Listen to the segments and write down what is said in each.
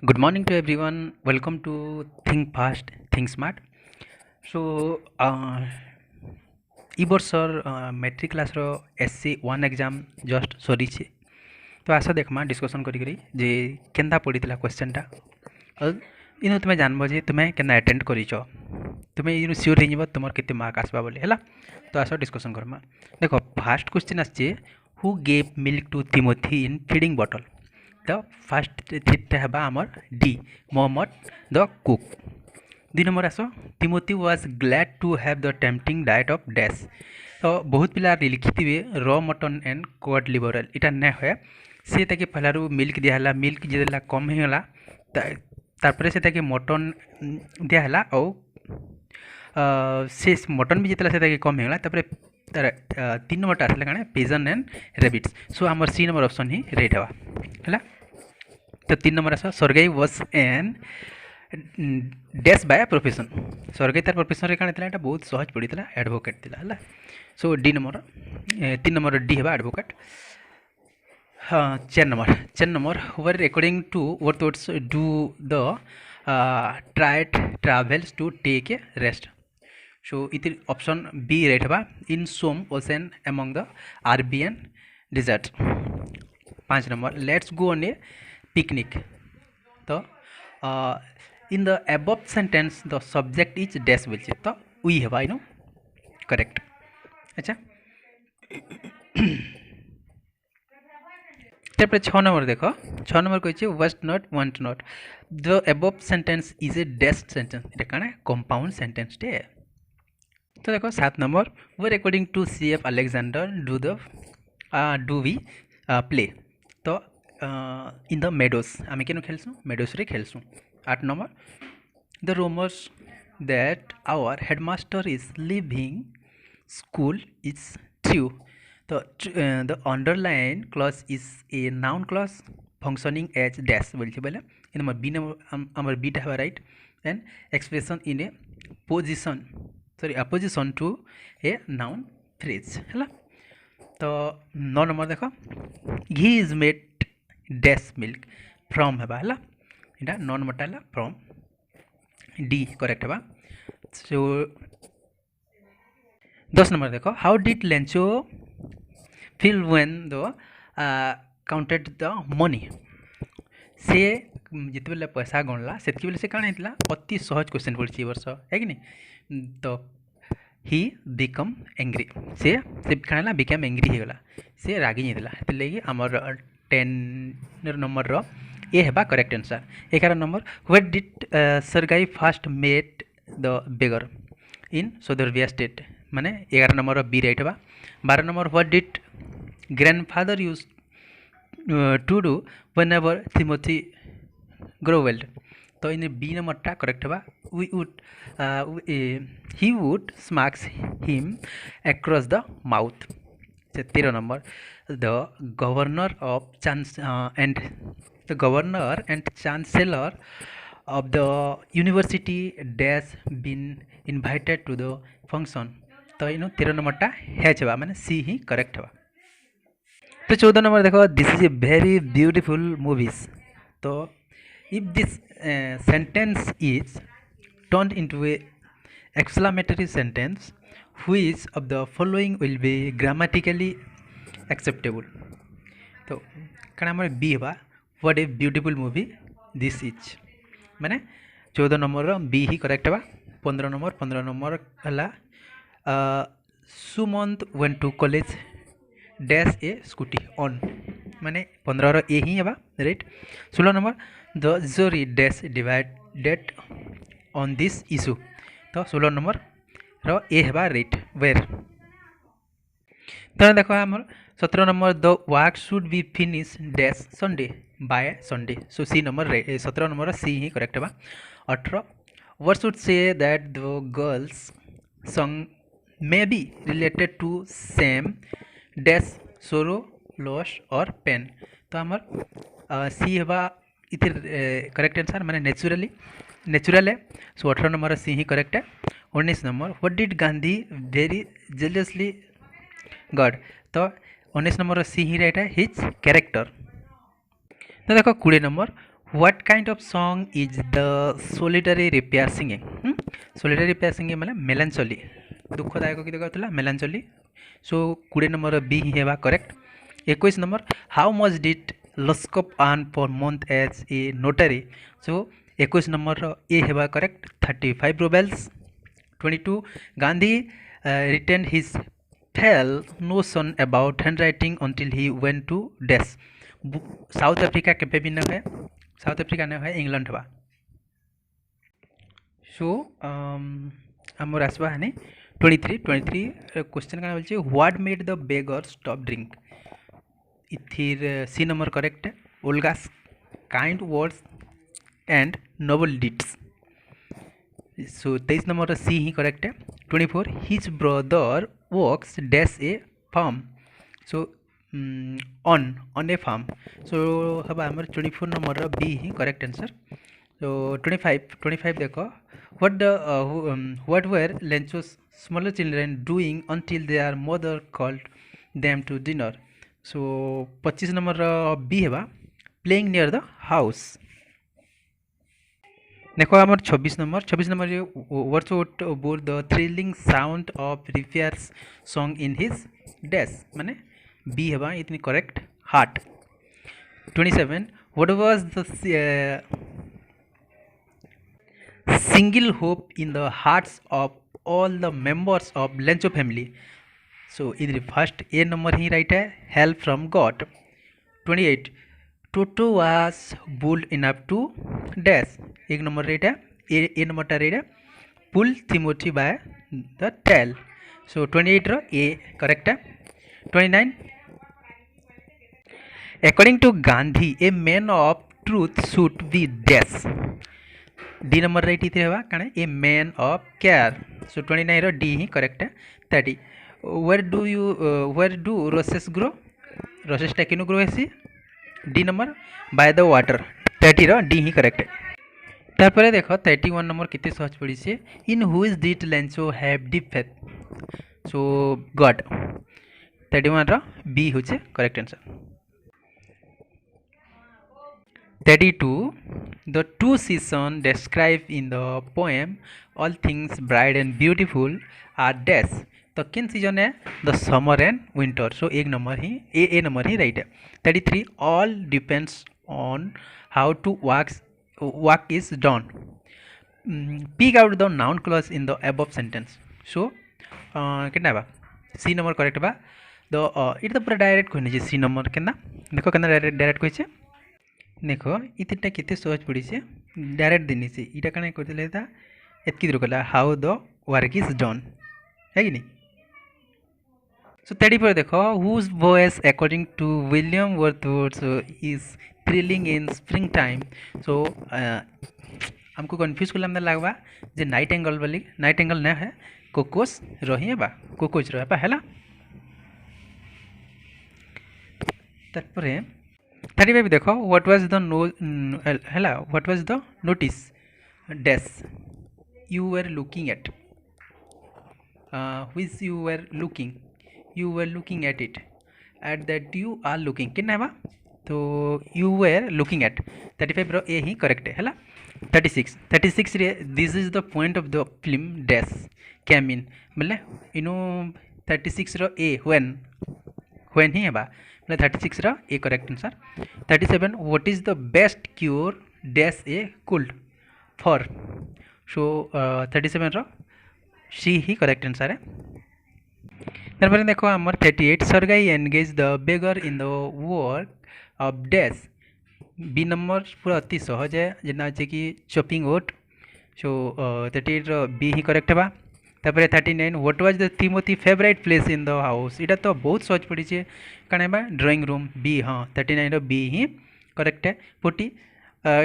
Good morning to everyone. Welcome to Think Fast, Think Smart. So, E बर्षर matric class row SC one exam just सरी तो आस देखमा discussion करी जे केंदा पड़ीला क्वेश्चनटा और इन तुम्हें जानब जे तुम्हें केंदा अटेंड करिछ तुम्हें इन सियोर हो तुम केते मार्क आसबा बोले है तो आस डिस्कसन करमा देखो फास्ट क्वेश्चन आछे who gave milk to Timothy in feeding bottle the first थिटा है आमर डी मोहम्मद द कुक दुई नंबर आस Timothy was glad to have the tempting diet of dash तो बहुत पिला लिखिथे र mutton and cod liver oil इटा ना है सी ताकि पहलारू मिल्क दिहला मिल्क जेदेला कम होगा तारपर से ताकि मटन दिहला और से मटन भी जितला से ताकि कम होगा तापर तार तीन नंबर आसला कण पिजन एंड रेबिट्स सो आमर सी नंबर ऑप्शन ही राइट है तो तीन नंबर आस Sergei was an dash by profession Sergei तार प्रोफेशन रे काण था बहुत सहज पड़ता एडवोकेट थिला है सो डी नंबर तीन नंबर डी है एडवोकेट हाँ चार नंबर वर according to what thoughts do the tried travels to take a rest so इति ऑप्शन बी राइट है in some ocean among the Arabian desert पाँच number let's go on a picnic तो in the above sentence the subject is dash बोलছে तो B है भाई no correct अच्छा तारपर छ नंबर देखो छ नंबर कही waste not want not the above sentence is a dash sentence এটা কানে কম্পাউন্ড সেন্টেন্স टे तो देखो सात नंबर वर according to CF Alexander do we play तो इन द मेडोस आम क्या खेलसु मेडोस रे खेलसु आठ number the rumours that our headmaster is leaving school is true तो the underline clause is a noun clause functioning as dash बोले number B number आमर बीटा है right and expression in a position sorry apposition to a noun phrase है तो नौ number देखो ghee is made dash milk from है यहाँ नौ नंबर है फ्रॉम डी करेक्ट है सो दस नंबर देखो how did Lencho feel when the counted the money से जिते बेले पैसा गणला से बेले से कण होता अति सहज क्वेश्चन पड़ी वर्ष है कि नहीं तो ही बिकम एंग्री से कण बिकम एंग्री होगला से रागी नहीं लगे आमर 10 नंबर रो ए है correct answer 11 number what did Sergei first meet the beggar in सोदरबिया स्टेट माने 11 नंबर बी राइट है 12 number what did grandfather use to do whenever Timothy grow old तो इन बी नंबर करेक्ट है we would he would smacks him across the mouth 13 number the governor of the governor and chancellor of the university dash been invited to the function तो इन 13 number है माने सी ही correct है तो 14 number देखो this is a very beautiful movies तो if this sentence is turned into a exclamatory sentence which of the following will be grammatically acceptable तो कण आम बी है what a beautiful movie this is माने 14 number B ही correct है 15 number है Sumant went to college dash a scooty on माने 15 A ही है right 16 number the jury dash divided on this issue तो 16 नंबर रो ए है राइट वेर तो देखो आम 17 number the work should be finish dash Sunday by Sunday so C number 17 number C ही करेक्ट है 18 word should say that the girls song may be related to same dash sorrow loss और pain तो आमर सी है इधर correct answer माने natural है सो 18 number C ही करेक्ट है 19 number what did Gandhi very jealously guard तो 19 नंबर सी ही राइट है हिज कैरेक्टर तो देखो 20 number What kind of song is the solitary repair singing? Solitary repair singing मतलब melancholy, दुखदायक गीत गाउला melancholy. So 20 नंबर बी ही हेबा correct. 21 number how much did Luskop earn per month as a notary? So 21 number A हेबा correct 35 rubles. 22 Gandhi retained his fell notion about handwriting until he went to dash. South Africa केबे भी न है, south Africa न है England हेबा. सो आमर आसबा हानि 23 क्वेश्चन का बोलছে what made the beggar stop drink. इथिर C number correct Olga's kind words and noble deeds. So 23 number C ही करेक्ट है. 24 his brother works dash a farm. So on a farm. So हम आमर 24 number B ही correct answer. So 25 देखो what were Lencho's smaller children doing until their mother called them to dinner. So 25 number B हेबा playing near the house. देखो आमर 26 number words about the thrilling sound of Rivier's song in his dash माने B हेबा इतनी correct heart. 27 what was the single hope in the hearts of all the members of Lencho family. So इधर first A number ही right है help from God. 28 Toto was bold enough to dash. एक number right है A number टा right है pull Timothy by the tail. So 28 रो A correct है. 29 according to Gandhi a man of truth should be dash. D number right इथे हेबा काणे a man of care. So 29 रो D ही करेक्ट है. 30 where do roses grow. Roses टा किनु ग्रो हेसी D number by the water. 30 रो डी ही करेक्ट है. तारपरे देखो 31 नंबर किते सहज पड़ी से in whose did Lencho have deep faith. So God. 31 रो बी होचे correct answer. 32 The two seasons described in the poem All Things Bright and Beautiful are dash. तो किन सीजन है the summer and winter. So एक number ही A number ही right है. 33 all depends on how to work is done. Pick out the noun clause in the above sentence. So केना बा C number correct बा द इट तो पूरा डायरेक्ट कहने सी नंबर केना देखो केना डायरेक्ट कहिছে देखो इतना केते सहज पड़ी से डायरेक्ट देनी से इटा कने करते था एतकी दूर कला how the work is done है कि नहीं. सो 34 देखो whose voice according to William Wordsworth is thrilling in spring time. So हमको कन्फ्यूज कर लगवा जे नाइट एंगल बोली नाइट एंगल ना है कोकोस रही बा कोकोच रहे बा है. तारपरे 35 देखो what was the what was the notice dash you were looking at which you were looking at it at that you are looking कितना बा तो यू वर लुकिंग एट. 35 रो ए ही करेक्ट है. 36 रे this is the point of the film dash came in बोले इनो 36 रो ए when he है बा 36 रा A correct answer. 37 what is the best cure dash a cold for. So 37 रा सी ही करेक्ट आंसर है. तारपर देखो आमर 38 Sergei engaged the beggar in the work of dash. B number पूरा अति सहज है जेना है कि चॉपिंग वुड. सो 38 रा बी ही करेक्ट है. तापर 39 what was the Timothy favourite place in the house. इटा तो बहुत सहज पड़ी है कण बा ड्राइंग रूम बी. हाँ 39 रो बी ही करेक्ट है. 40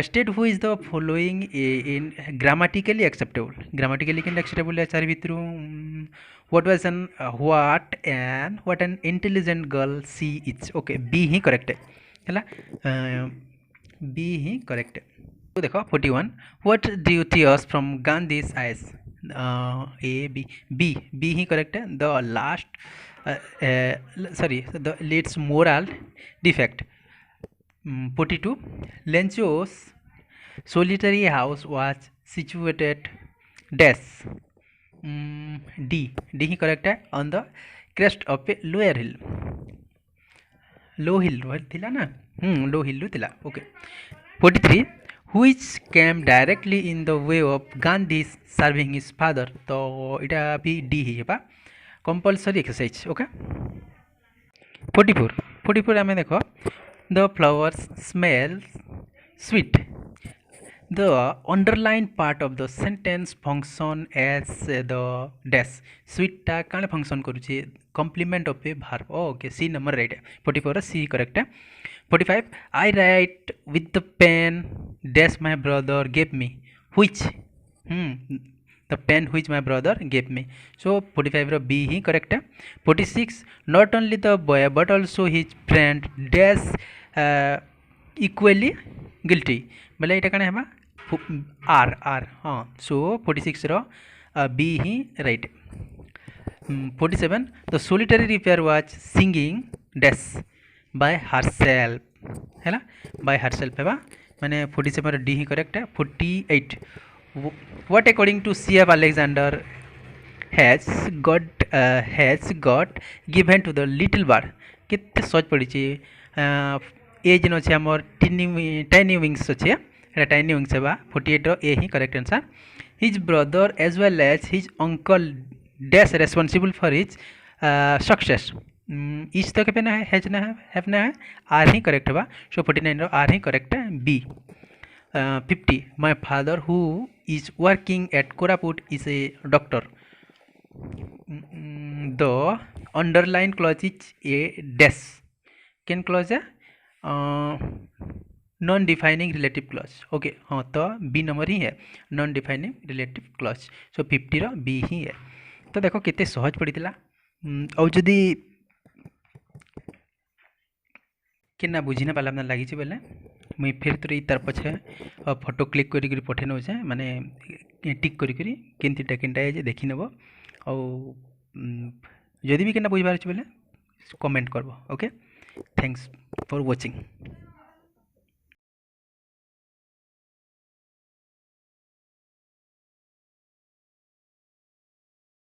state who is the following in grammatically acceptable. Grammatically के एक्सेप्टेबल है चार भितर what an intelligent girl she is. Okay B ही करेक्ट है बी ही करेक्ट है. तो देखो 41 what do you tears from Gandhi's eyes. A B ही करेक्ट है. The last the let's moral defect. 42 Lencho's solitary house was situated dash D D ही correct है on the crest of a lower hill low hill थिला ना low hill थिला okay 43 which came directly in the way of Gandhi serving his father तो इटा भी D ही है बा compulsory exercise okay 44 आमे देखो the flowers smell sweet the underlined part of the sentence function as the dash sweet टा काने function करूची complement of a verb okay C number right 44 C correct है 45 I write with the pen dash my brother gave me which the pen which my brother gave me so 45 row B he correct है 46 not only the boy but also his friend dash equally guilty बोले इटा काने हेबा R हाँ so 46 row B he right 47 the solitary repair was singing dash by herself है ना by herself है बा मैंने 47 डी ही करेक्ट है 48 what according to C.F. Alexander has got given to the little bird केते सोच पड़ी ची ए जिन अच्छे हमर टाइनी विंग्स अच्छे एटा टाइनी विंग्स है बा 48 रो ए ही correct answer his brother as well as his uncle dash responsible for his success इस तो के ना है हैज ना है ना है आर ही करेक्ट है बा सो 49 रो आर ही करेक्ट है B 50 my father who is working at Koraput is a doctor the underline clause is a dash कैन क्लॉज है non defining relative clause okay हाँ तो बी नंबर ही है non defining relative clause so 50 रो B ही है तो देखो केते सहज पड़ीला और जदि केना बुझी ना पाला लगी छी बोले मुई फिर तो तार पछे फोटो क्लिक करी पठे नौ छे माने टिक करी केनतीटा केनटा जे देखि नेबो और जदि भी केना बुझबार छी बोले कमेंट करबो ओके थैंक्स फॉर वाचिंग।